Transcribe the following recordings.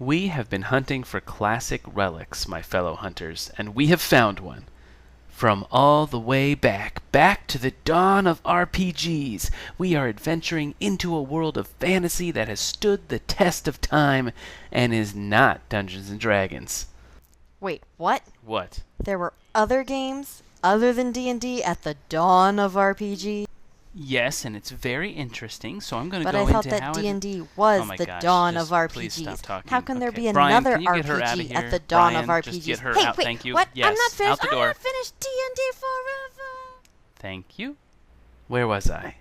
We have been hunting for classic relics, my fellow hunters, and we have found one. From all the way back to the dawn of RPGs, we are adventuring into a world of fantasy that has stood the test of time and is not Dungeons and Dragons. Wait, what? What? There were other games other than D&D at the dawn of RPG? Yes, and it's very interesting, so I'm going to But go I thought into that how D&D Oh was my the gosh, dawn just of please stop RPGs. talking. How can there Okay. be Brian, another can you get her out of RPG here? at the dawn Brian, of RPGs? just get her hey, out. wait, Thank you. what? Yes, I'm not finished. out the I'm door. not finished. D&D forever. Thank you. Where was I?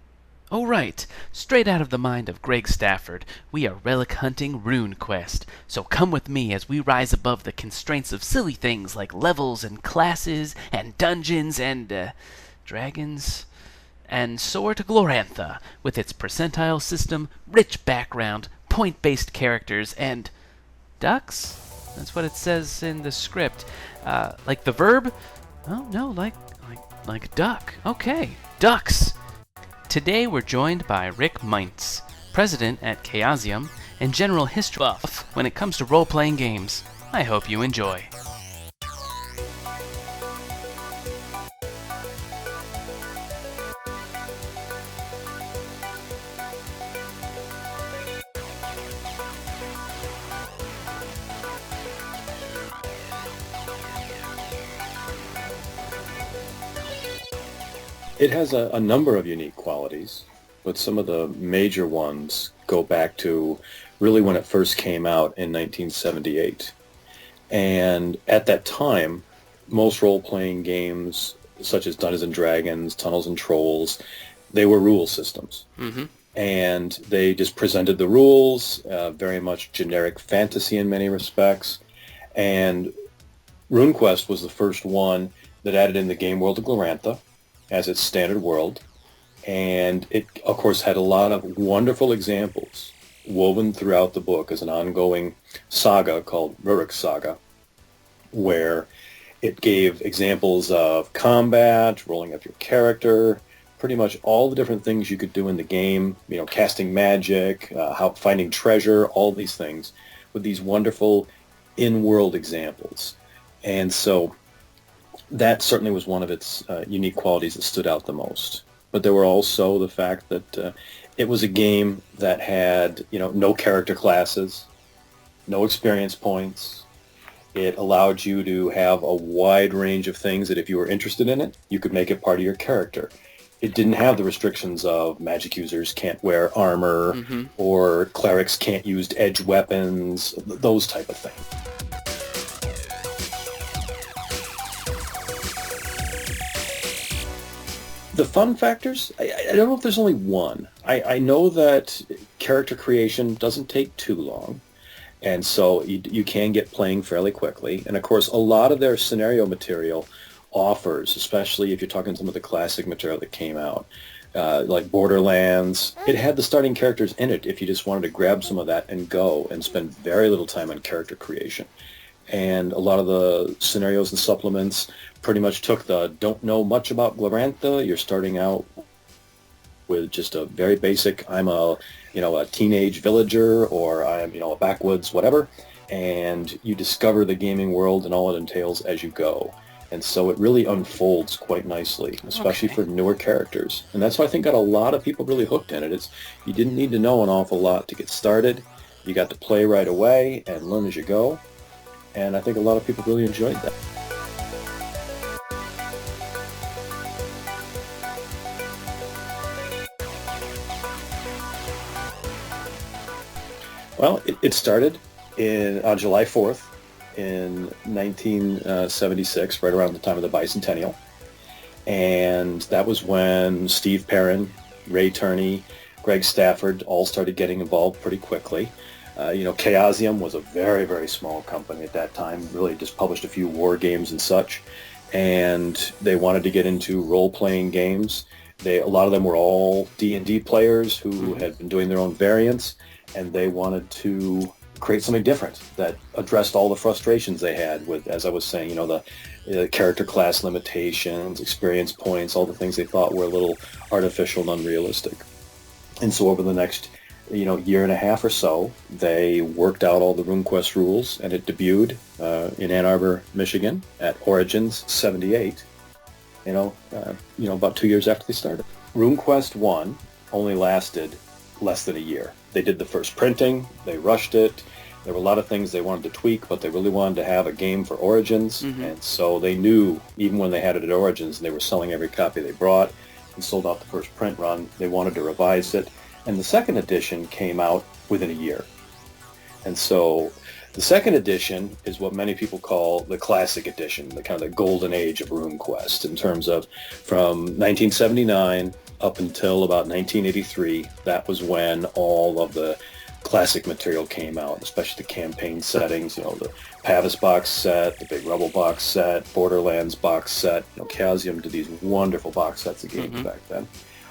Oh, right. Straight out of the mind of Greg Stafford, we are relic hunting RuneQuest. So come with me as we rise above the constraints of silly things like levels and classes and dungeons and, dragons, and soar to Glorantha with its percentile system, rich background, point-based characters, and ducks? That's what it says in the script. Like the verb? Oh, no, like duck. Okay, ducks. Today we're joined by Rick Meints, president at Chaosium and general history buff when it comes to role-playing games. I hope you enjoy. It has a number of unique qualities, but some of the major ones go back to really when it first came out in 1978. And at that time, most role-playing games, such as Dungeons and Dragons, Tunnels and Trolls, they were rule systems. Mm-hmm. And they just presented the rules, very much generic fantasy in many respects. And RuneQuest was the first one that added in the game world of Glorantha as its standard world, and it of course had a lot of wonderful examples woven throughout the book as an ongoing saga called Rurik Saga, where it gave examples of combat, rolling up your character, pretty much all the different things you could do in the game, casting magic, how finding treasure, all these things with these wonderful in-world examples. And so that certainly was one of its unique qualities that stood out the most. But there were also the fact that it was a game that had, no character classes, no experience points. It allowed you to have a wide range of things that if you were interested in it, you could make it part of your character. It didn't have the restrictions of magic users can't wear armor or clerics can't use edge weapons, those type of things. The fun factors, I don't know if there's only one. I know that character creation doesn't take too long, and so you can get playing fairly quickly. And of course, a lot of their scenario material offers, especially if you're talking some of the classic material that came out, like Borderlands, it had the starting characters in it if you just wanted to grab some of that and go and spend very little time on character creation. And a lot of the scenarios and supplements pretty much took the don't know much about Glorantha. You're starting out with just a very basic, I'm a teenage villager, or I'm, a backwoods, whatever. And you discover the gaming world and all it entails as you go. And so it really unfolds quite nicely, especially for newer characters. And that's why I think got a lot of people really hooked in it. You didn't need to know an awful lot to get started. You got to play right away and learn as you go. And I think a lot of people really enjoyed that. Well, it started on July 4th in 1976, right around the time of the bicentennial. And that was when Steve Perrin, Ray Turney, Greg Stafford all started getting involved pretty quickly. Chaosium was a very, very small company at that time, really just published a few war games and such. And they wanted to get into role-playing games. A lot of them were all D&D players who had been doing their own variants, and they wanted to create something different that addressed all the frustrations they had with, as I was saying, the character class limitations, experience points, all the things they thought were a little artificial and unrealistic. And so over the next year and a half or so, they worked out all the RuneQuest rules, and it debuted in Ann Arbor, Michigan, at Origins '78. About 2 years after they started. RuneQuest 1 only lasted less than a year. They did the first printing, they rushed it. There were a lot of things they wanted to tweak, but they really wanted to have a game for Origins, and so they knew, even when they had it at Origins and they were selling every copy they brought and sold out the first print run, they wanted to revise it. And the second edition came out within a year. And so the second edition is what many people call the classic edition, the kind of the golden age of RuneQuest, in terms of from 1979 up until about 1983. That was when all of the classic material came out, especially the campaign settings, the Pavis box set, the Big Rebel box set, Borderlands box set. Chaosium did these wonderful box sets of games back then,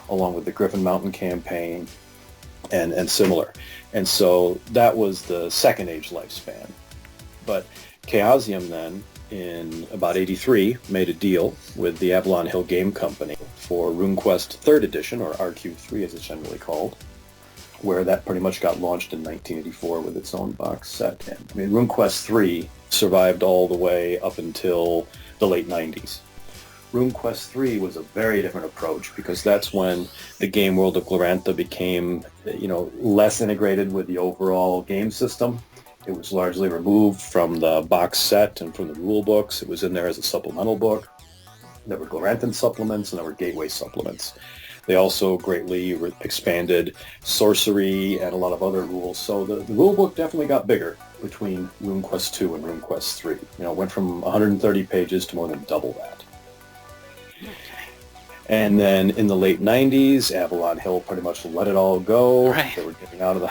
along with the Griffin Mountain campaign and similar. And so that was the second age lifespan. But Chaosium then, in about 83, made a deal with the Avalon Hill Game Company for RuneQuest 3rd Edition, or RQ3 as it's generally called, where that pretty much got launched in 1984 with its own box set. And, RuneQuest 3 survived all the way up until the late 90s. RuneQuest 3 was a very different approach, because that's when the game world of Glorantha became, less integrated with the overall game system. It was largely removed from the box set and from the rule books. It was in there as a supplemental book. There were Gloranthan supplements and there were Gateway supplements. They also greatly expanded sorcery and a lot of other rules. So the rule book definitely got bigger between RuneQuest 2 and RuneQuest 3. It went from 130 pages to more than double that. And then in the late 90s, Avalon Hill pretty much let it all go. Right. They were getting out of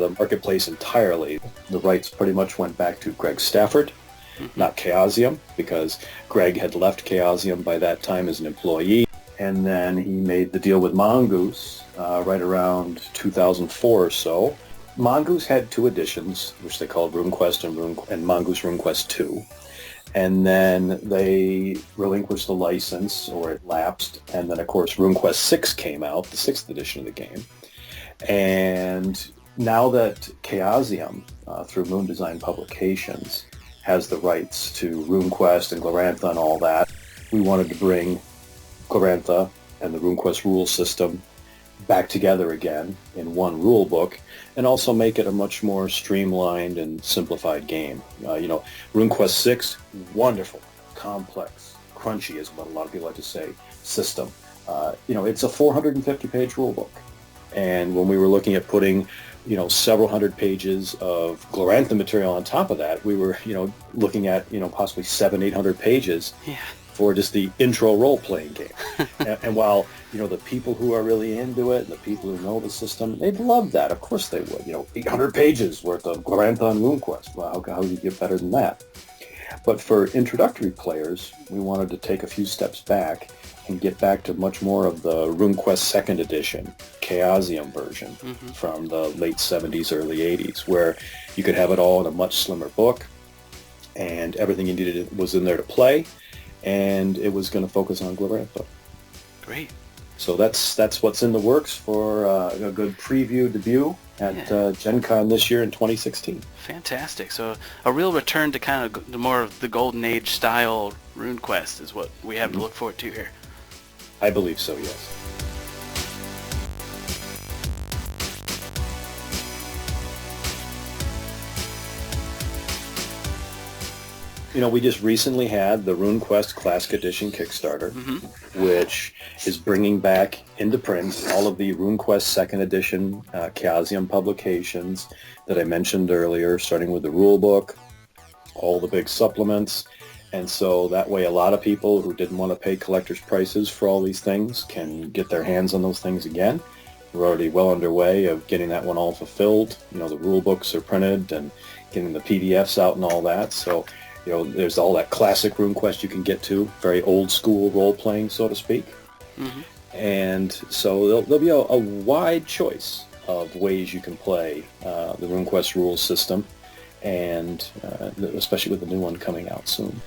the marketplace entirely. The rights pretty much went back to Greg Stafford, not Chaosium, because Greg had left Chaosium by that time as an employee. And then he made the deal with Mongoose right around 2004 or so. Mongoose had two editions, which they called RuneQuest and Mongoose RuneQuest 2. And then they relinquished the license, or it lapsed. And then, of course, RuneQuest 6 came out, the 6th edition of the game. And now that Chaosium, through Moon Design Publications, has the rights to RuneQuest and Glorantha and all that, we wanted to bring Glorantha and the RuneQuest rule system back together again in one rule book, and also make it a much more streamlined and simplified game. RuneQuest 6, wonderful, complex, crunchy is what a lot of people like to say, system. It's a 450-page rule book. And when we were looking at putting, several hundred pages of Glorantha material on top of that, we were, looking at, possibly 700-800 pages. Yeah. For just the intro role-playing game. and while, the people who are really into it, the people who know the system, they'd love that. Of course they would. 800 pages worth of Glorantha and RuneQuest. Well, how do you get better than that? But for introductory players, we wanted to take a few steps back and get back to much more of the RuneQuest 2nd edition, Chaosium version from the late 70s, early 80s, where you could have it all in a much slimmer book, and everything you needed was in there to play. And it was going to focus on Glorantha. Great. So that's what's in the works for a good preview debut at Gen Con this year in 2016. Fantastic. So a real return to kind of the more of the Golden Age style RuneQuest is what we have to look forward to here. I believe so, yes. We just recently had the RuneQuest Classic Edition Kickstarter, which is bringing back into print all of the RuneQuest 2nd Edition Chaosium publications that I mentioned earlier, starting with the rulebook, all the big supplements. And so that way a lot of people who didn't want to pay collector's prices for all these things can get their hands on those things again. We're already well underway of getting that one all fulfilled. The rule books are printed and getting the PDFs out and all that. So there's all that classic RuneQuest you can get to, very old school role-playing, so to speak. And so there'll be a wide choice of ways you can play the RuneQuest rules system, and especially with the new one coming out soon.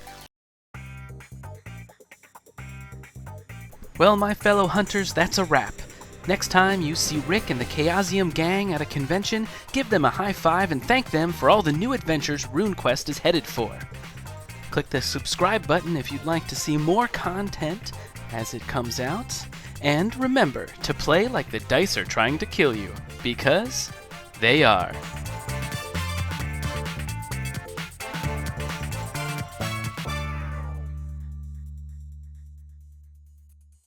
Well, my fellow hunters, that's a wrap. Next time you see Rick and the Chaosium gang at a convention, give them a high five and thank them for all the new adventures RuneQuest is headed for. Click the subscribe button if you'd like to see more content as it comes out. And remember to play like the dice are trying to kill you, because they are.